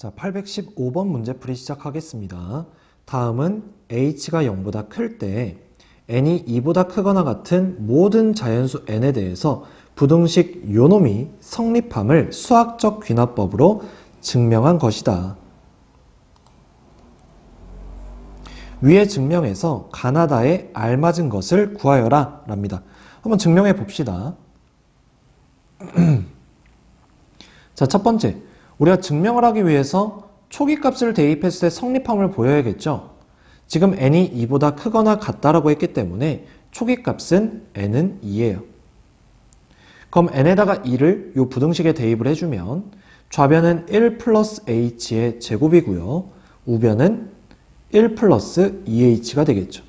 자, 815번 문제풀이 시작하겠습니다. 다음은 h가 0보다 클 때 n이 2보다 크거나 같은 모든 자연수 n에 대해서 부등식 요놈이 성립함을 수학적 귀납법으로 증명한 것이다. 위의 증명에서 가나다에 알맞은 것을 구하여라 랍니다. 한번 증명해 봅시다. 자, 첫 번째, 우리가 증명을 하기 위해서 초기값을 대입했을 때 성립함을 보여야겠죠. 지금 n이 2보다 크거나 같다라고 했기 때문에 초기값은 n은 2예요. 그럼 n에다가 2를 이 부등식에 대입을 해주면 좌변은 1 플러스 h의 제곱이고요. 우변은 1 플러스 2h가 되겠죠.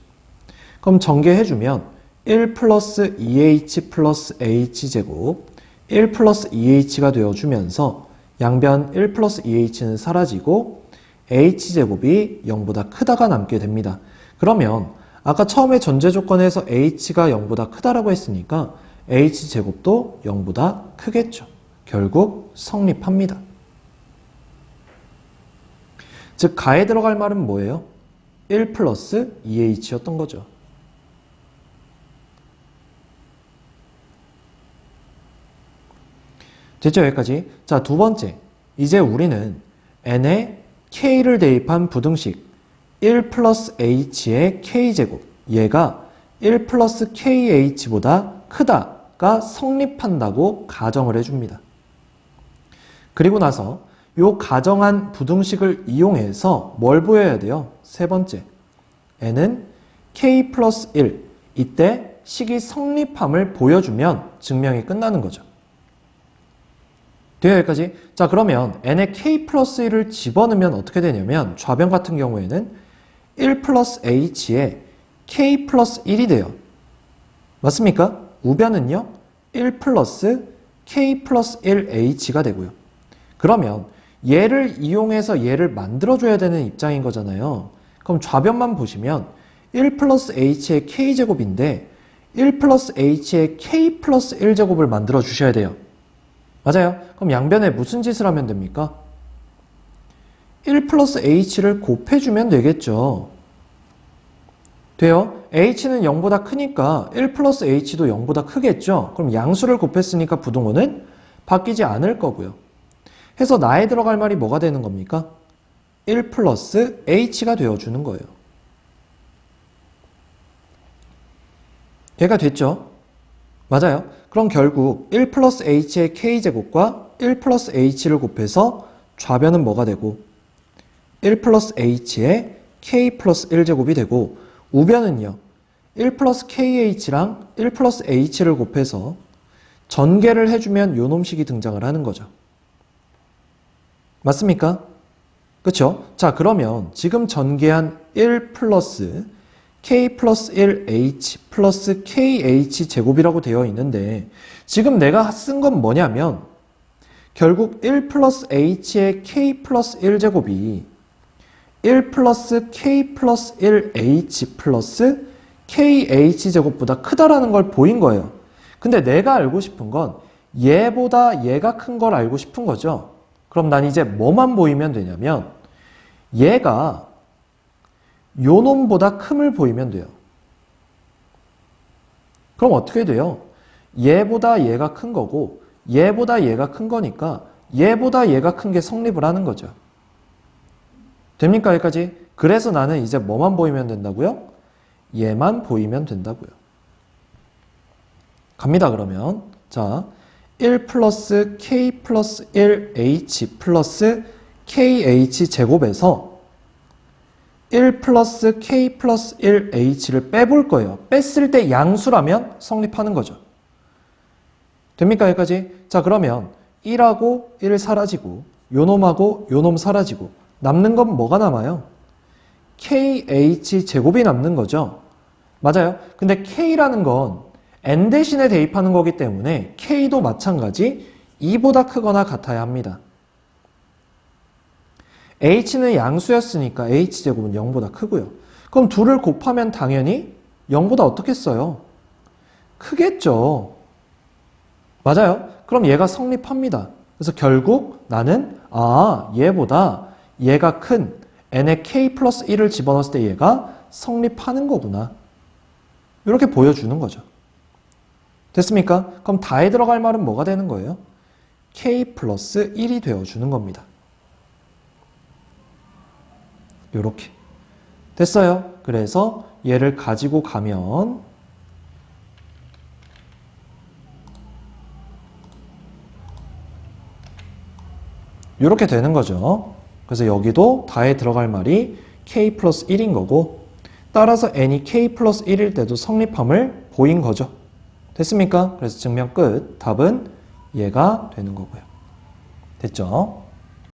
그럼 전개해주면 1 플러스 2h 플러스 h제곱 1 플러스 2h가 되어주면서 양변 1 플러스 2h는 사라지고 h제곱이 0보다 크다가 남게 됩니다. 그러면 아까 처음에 전제 조건에서 h가 0보다 크다라고 했으니까 h제곱도 0보다 크겠죠. 결국 성립합니다. 즉 가에 들어갈 말은 뭐예요? 1 플러스 2h였던 거죠. 됐죠? 여기까지. 자, 두 번째. 이제 우리는 n에 k를 대입한 부등식 1 플러스 h의 k제곱 얘가 1 플러스 kh보다 크다가 성립한다고 가정을 해줍니다. 그리고 나서 이 가정한 부등식을 이용해서 뭘 보여야 돼요? 세 번째. n은 k 플러스 1 이때 식이 성립함을 보여주면 증명이 끝나는 거죠. 돼요? 여기까지? 자, 그러면 n에 k 플러스 1을 집어넣으면 어떻게 되냐면 좌변 같은 경우에는 1 플러스 h에 k 플러스 1이 돼요. 맞습니까? 우변은요 1 플러스 k 플러스 1h가 되고요. 그러면 얘를 이용해서 얘를 만들어줘야 되는 입장인 거잖아요. 그럼 좌변만 보시면 1 플러스 h의 k제곱인데 1 플러스 h의 k 플러스 1제곱을 만들어 주셔야 돼요. 맞아요. 그럼 양변에 무슨 짓을 하면 됩니까? 1 플러스 h를 곱해주면 되겠죠. 돼요? h는 0보다 크니까 1 플러스 h도 0보다 크겠죠. 그럼 양수를 곱했으니까 부등호는 바뀌지 않을 거고요. 해서 나에 들어갈 말이 뭐가 되는 겁니까? 1 플러스 h가 되어주는 거예요. 얘가 됐죠? 맞아요. 그럼 결국 1 플러스 h의 k제곱과 1 플러스 h를 곱해서 좌변은 뭐가 되고 1 플러스 h의 k 플러스 1제곱이 되고 우변은요 1 플러스 kh랑 1 플러스 h를 곱해서 전개를 해주면 요 놈식이 등장을 하는 거죠. 맞습니까? 그쵸? 자, 그러면 지금 전개한 1 플러스 k 플러스 1h 플러스 kh 제곱이라고 되어 있는데 지금 내가 쓴 건 뭐냐면 결국 1 플러스 h의 k 플러스 1제곱이 1 플러스 k 플러스 1h 플러스 kh 제곱보다 크다라는 걸 보인 거예요. 근데 내가 알고 싶은 건 얘보다 얘가 큰 걸 알고 싶은 거죠. 그럼 난 이제 뭐만 보이면 되냐면 얘가 요 놈보다 큼을 보이면 돼요. 그럼 어떻게 돼요? 얘보다 얘가 큰 거고 얘보다 얘가 큰 거니까 얘보다 얘가 큰 게 성립을 하는 거죠. 됩니까? 여기까지? 그래서 나는 이제 뭐만 보이면 된다고요? 얘만 보이면 된다고요. 갑니다 그러면. 자, 1 플러스 k 플러스 1h 플러스 kh 제곱에서 1 플러스 k 플러스 1h를 빼볼 거예요. 뺐을 때 양수라면 성립하는 거죠. 됩니까? 여기까지? 자, 그러면 1하고 1 사라지고 요놈하고 요놈 사라지고 남는 건 뭐가 남아요? kh 제곱이 남는 거죠. 맞아요. 근데 k라는 건 n 대신에 대입하는 거기 때문에 k도 마찬가지 2보다 크거나 같아야 합니다. h는 양수였으니까 h제곱은 0보다 크고요. 그럼 둘을 곱하면 당연히 0보다 어떻게 써요? 크겠죠. 맞아요. 그럼 얘가 성립합니다. 그래서 결국 나는 얘보다 얘가 큰 n의 k 플러스 1을 집어넣었을 때 얘가 성립하는 거구나. 이렇게 보여주는 거죠. 됐습니까? 그럼 다에 들어갈 말은 뭐가 되는 거예요? k 플러스 1이 되어주는 겁니다. 이렇게. 됐어요. 그래서 얘를 가지고 가면 이렇게 되는 거죠. 그래서 여기도 다에 들어갈 말이 k 플러스 1인 거고 따라서 n이 k 플러스 1일 때도 성립함을 보인 거죠. 됐습니까? 그래서 증명 끝. 답은 얘가 되는 거고요. 됐죠?